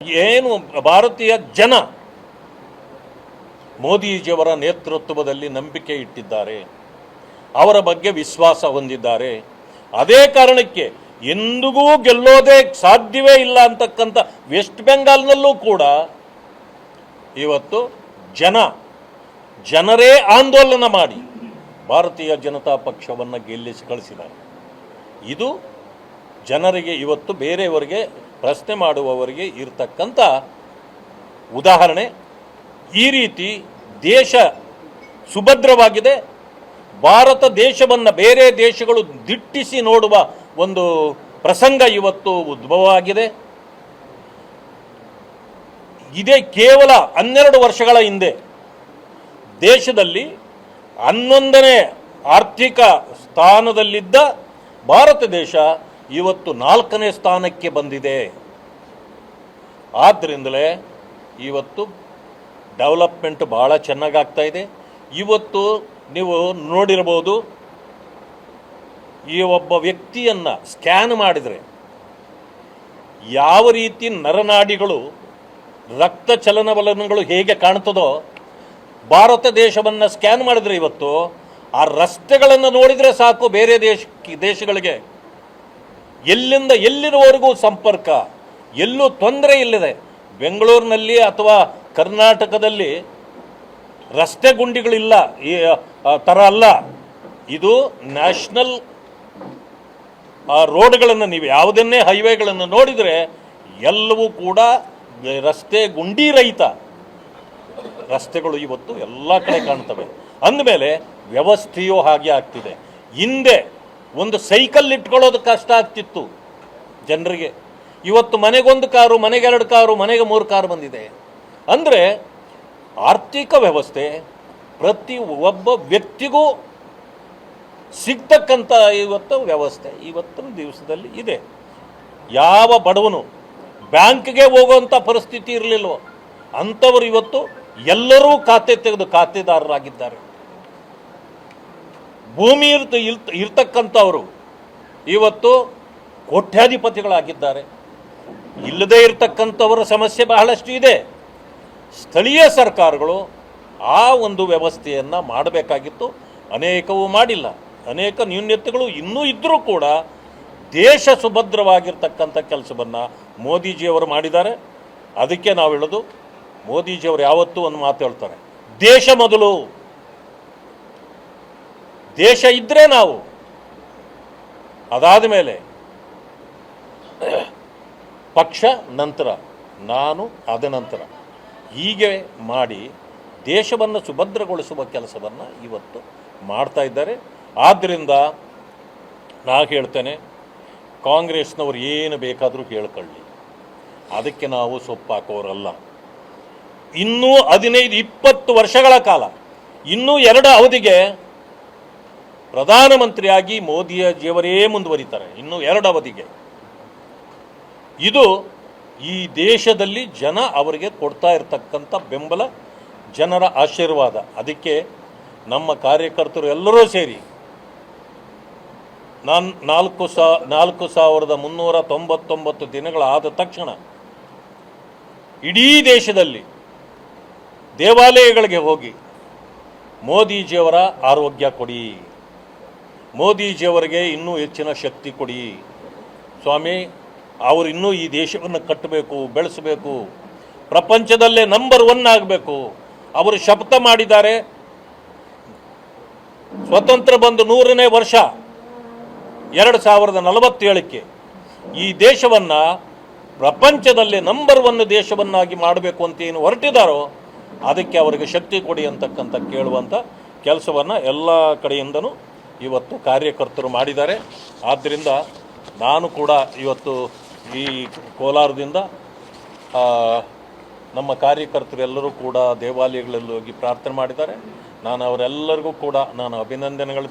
ಏನು ಭಾರತೀಯ ಜನ ಮೋದಿಜಿಯವರ ನೇತೃತ್ವದಲ್ಲಿ ನಂಬಿಕೆ ಇಟ್ಟಿದ್ದಾರೆ, ಅವರ ಬಗ್ಗೆ ವಿಶ್ವಾಸ ಹೊಂದಿದ್ದಾರೆ. ಅದೇ ಕಾರಣಕ್ಕೆ ಎಂದಿಗೂ ಗೆಲ್ಲೋದೇ ಸಾಧ್ಯವೇ ಇಲ್ಲ ಅಂತಕ್ಕಂಥ ವೆಸ್ಟ್ ಬೆಂಗಾಲ್ನಲ್ಲೂ ಕೂಡ ಇವತ್ತು ಜನರೇ ಆಂದೋಲನ ಮಾಡಿ ಭಾರತೀಯ ಜನತಾ ಪಕ್ಷವನ್ನು ಗೆಲ್ಲಿಸಿ ಕಳಿಸಿದ್ದಾರೆ. ಇದು ಜನರಿಗೆ ಇವತ್ತು ಬೇರೆಯವರಿಗೆ ಪ್ರಶ್ನೆ ಮಾಡುವವರಿಗೆ ಇರತಕ್ಕಂಥ ಉದಾಹರಣೆ. ಈ ರೀತಿ ದೇಶ ಸುಭದ್ರವಾಗಿದೆ. ಭಾರತ ದೇಶವನ್ನು ಬೇರೆ ದೇಶಗಳು ದಿಟ್ಟಿಸಿ ನೋಡುವ ಒಂದು ಪ್ರಸಂಗ ಇವತ್ತು ಉದ್ಭವವಾಗಿದೆ. ಇದೇ ಕೇವಲ 12 ವರ್ಷಗಳ ಹಿಂದೆ ದೇಶದಲ್ಲಿ 11ನೇ ಆರ್ಥಿಕ ಸ್ಥಾನದಲ್ಲಿದ್ದ ಭಾರತ ದೇಶ ಇವತ್ತು 4ನೇ ಸ್ಥಾನಕ್ಕೆ ಬಂದಿದೆ. ಆದ್ದರಿಂದಲೇ ಇವತ್ತು ಡೆವಲಪ್ಮೆಂಟ್ ಭಾಳ ಚೆನ್ನಾಗಾಗ್ತಾ ಇದೆ. ಇವತ್ತು ನೀವು ನೋಡಿರ್ಬೋದು, ಈ ಒಬ್ಬ ವ್ಯಕ್ತಿಯನ್ನು ಸ್ಕ್ಯಾನ್ ಮಾಡಿದರೆ ಯಾವ ರೀತಿ ನರನಾಡಿಗಳು ರಕ್ತ ಚಲನವಲನಗಳು ಹೇಗೆ ಕಾಣ್ತದೋ, ಭಾರತ ದೇಶವನ್ನು ಸ್ಕ್ಯಾನ್ ಮಾಡಿದರೆ ಇವತ್ತು ಆ ರಸ್ತೆಗಳನ್ನು ನೋಡಿದರೆ ಸಾಕು ಬೇರೆ ದೇಶಗಳಿಗೆ ಎಲ್ಲಿಂದ ಎಲ್ಲಿನವರೆಗೂ ಸಂಪರ್ಕ, ಎಲ್ಲೂ ತೊಂದರೆ ಇಲ್ಲದೆ. ಬೆಂಗಳೂರಿನಲ್ಲಿ ಅಥವಾ ಕರ್ನಾಟಕದಲ್ಲಿ ರಸ್ತೆ ಗುಂಡಿಗಳಿಲ್ಲ ಈ ಥರ ಅಲ್ಲ. ಇದು ನ್ಯಾಷನಲ್ ರೋಡ್ಗಳನ್ನು ನೀವು ಯಾವುದನ್ನೇ ಹೈವೇಗಳನ್ನು ನೋಡಿದರೆ ಎಲ್ಲವೂ ಕೂಡ ರಸ್ತೆ ಗುಂಡಿ ರಹಿತ ರಸ್ತೆಗಳು ಇವತ್ತು ಎಲ್ಲ ಕಡೆ ಕಾಣ್ತವೆ. ಅಂದಮೇಲೆ ವ್ಯವಸ್ಥೆಯೂ ಹಾಗೆ ಆಗ್ತಿದೆ. ಹಿಂದೆ ಒಂದು ಸೈಕಲ್ ಇಟ್ಕೊಳ್ಳೋದು ಕಷ್ಟ ಆಗ್ತಿತ್ತು ಜನರಿಗೆ. ಇವತ್ತು ಮನೆಗೊಂದು ಕಾರು, ಮನೆಗೆ 2 ಕಾರು, ಮನೆಗೆ 3 ಕಾರು ಬಂದಿದೆ. ಅಂದರೆ ಆರ್ಥಿಕ ವ್ಯವಸ್ಥೆ ಪ್ರತಿ ಒಬ್ಬ ವ್ಯಕ್ತಿಗೂ ಸಿಗ್ತಕ್ಕಂಥ ಇವತ್ತು ವ್ಯವಸ್ಥೆ ಇವತ್ತಿನ ದಿವಸದಲ್ಲಿ ಇದೆ. ಯಾವ ಬಡವನು ಬ್ಯಾಂಕ್ಗೆ ಹೋಗುವಂಥ ಪರಿಸ್ಥಿತಿ ಇರಲಿಲ್ವೋ ಅಂಥವರು ಇವತ್ತು ಎಲ್ಲರೂ ಖಾತೆ ತೆಗೆದು ಖಾತೆದಾರರಾಗಿದ್ದಾರೆ. ಭೂಮಿ ಇರ್ತಕ್ಕಂಥವರು ಇವತ್ತು ಕೋಟ್ಯಾಧಿಪತಿಗಳಾಗಿದ್ದಾರೆ. ಇಲ್ಲದೇ ಇರತಕ್ಕಂಥವರ ಸಮಸ್ಯೆ ಬಹಳಷ್ಟು ಇದೆ. ಸ್ಥಳೀಯ ಸರ್ಕಾರಗಳು ಆ ಒಂದು ವ್ಯವಸ್ಥೆಯನ್ನು ಮಾಡಬೇಕಾಗಿತ್ತು, ಅನೇಕವೂ ಮಾಡಿಲ್ಲ. ಅನೇಕ ನ್ಯೂನ್ಯತೆಗಳು ಇನ್ನೂ ಇದ್ದರೂ ಕೂಡ ದೇಶ ಸುಭದ್ರವಾಗಿರ್ತಕ್ಕಂಥ ಕೆಲಸವನ್ನು ಮೋದಿಜಿಯವರು ಮಾಡಿದ್ದಾರೆ. ಅದಕ್ಕೆ ನಾವು ಹೇಳೋದು, ಮೋದಿಜಿಯವರು ಯಾವತ್ತೂ ಒಂದು ಮಾತು ಹೇಳ್ತಾರೆ, ದೇಶ ಮೊದಲು. ದೇಶ ಇದ್ದರೆ ನಾವು, ಅದಾದ ಮೇಲೆ ಪಕ್ಷ ನಂತರ, ನಾನು ಅದ ನಂತರ, ಹೀಗೆ ಮಾಡಿ ದೇಶವನ್ನು ಸುಭದ್ರಗೊಳಿಸುವ ಕೆಲಸವನ್ನು ಇವತ್ತು ಮಾಡ್ತಾ ಇದ್ದಾರೆ. ಆದ್ದರಿಂದ ನಾನು ಹೇಳ್ತೇನೆ, ಕಾಂಗ್ರೆಸ್ನವ್ರು ಏನು ಬೇಕಾದರೂ ಹೇಳ್ಕೊಳ್ಳಿ, ಅದಕ್ಕೆ ನಾವು ಸೊಪ್ಪಾಕೋರಲ್ಲ. ಇನ್ನೂ 15-20 ವರ್ಷಗಳ ಕಾಲ, ಇನ್ನೂ 2 ಅವಧಿಗೆ ಪ್ರಧಾನಮಂತ್ರಿಯಾಗಿ ಮೋದಿಜಿಯವರೇ ಮುಂದುವರಿತಾರೆ. ಇನ್ನೂ 2 ಅವಧಿಗೆ. ಇದು ಈ ದೇಶದಲ್ಲಿ ಜನ ಅವರಿಗೆ ಕೊಡ್ತಾ ಇರತಕ್ಕಂಥ ಬೆಂಬಲ, ಜನರ ಆಶೀರ್ವಾದ. ಅದಕ್ಕೆ ನಮ್ಮ ಕಾರ್ಯಕರ್ತರು ಎಲ್ಲರೂ ಸೇರಿ 4399 ದಿನಗಳಾದ ತಕ್ಷಣ ಇಡೀ ದೇಶದಲ್ಲಿ ದೇವಾಲಯಗಳಿಗೆ ಹೋಗಿ ಮೋದಿಜಿಯವರ ಆರೋಗ್ಯ ಕೊಡಿ, ಮೋದಿಜಿಯವರಿಗೆ ಇನ್ನೂ ಹೆಚ್ಚಿನ ಶಕ್ತಿ ಕೊಡಿ ಸ್ವಾಮಿ, ಅವರು ಇನ್ನೂ ಈ ದೇಶವನ್ನು ಕಟ್ಟಬೇಕು, ಬೆಳೆಸಬೇಕು, ಪ್ರಪಂಚದಲ್ಲೇ ನಂಬರ್ 1 ಆಗಬೇಕು. ಅವರು ಶಪಥ ಮಾಡಿದ್ದಾರೆ, ಸ್ವತಂತ್ರ ಬಂದು 100ನೇ ವರ್ಷ 2047ಕ್ಕೆ ಈ ದೇಶವನ್ನು ಪ್ರಪಂಚದಲ್ಲೇ ನಂಬರ್ 1 ದೇಶವನ್ನಾಗಿ ಮಾಡಬೇಕು ಅಂತ ಏನು ಹೊರಟಿದ್ದಾರೋ ಅದಕ್ಕೆ ಅವರಿಗೆ ಶಕ್ತಿ ಕೊಡಿ ಅಂತಕ್ಕಂಥ ಕೇಳುವಂಥ ಕೆಲಸವನ್ನು ಎಲ್ಲ ಕಡೆಯಿಂದನೂ ಇವತ್ತು ಕಾರ್ಯಕರ್ತರು ಮಾಡಿದ್ದಾರೆ. ಆದ್ದರಿಂದ ನಾನು ಕೂಡ ಇವತ್ತು ಈ ಕೋಲಾರದಿಂದ ನಮ್ಮ ಕಾರ್ಯಕರ್ತರು ಎಲ್ಲರೂ ಕೂಡ ದೇವಾಲಯಗಳಲ್ಲಿ ಹೋಗಿ ಪ್ರಾರ್ಥನೆ ಮಾಡಿದ್ದಾರೆ. ನಾನು ಅವರೆಲ್ಲರಿಗೂ ಕೂಡ ಅಭಿನಂದನೆಗಳು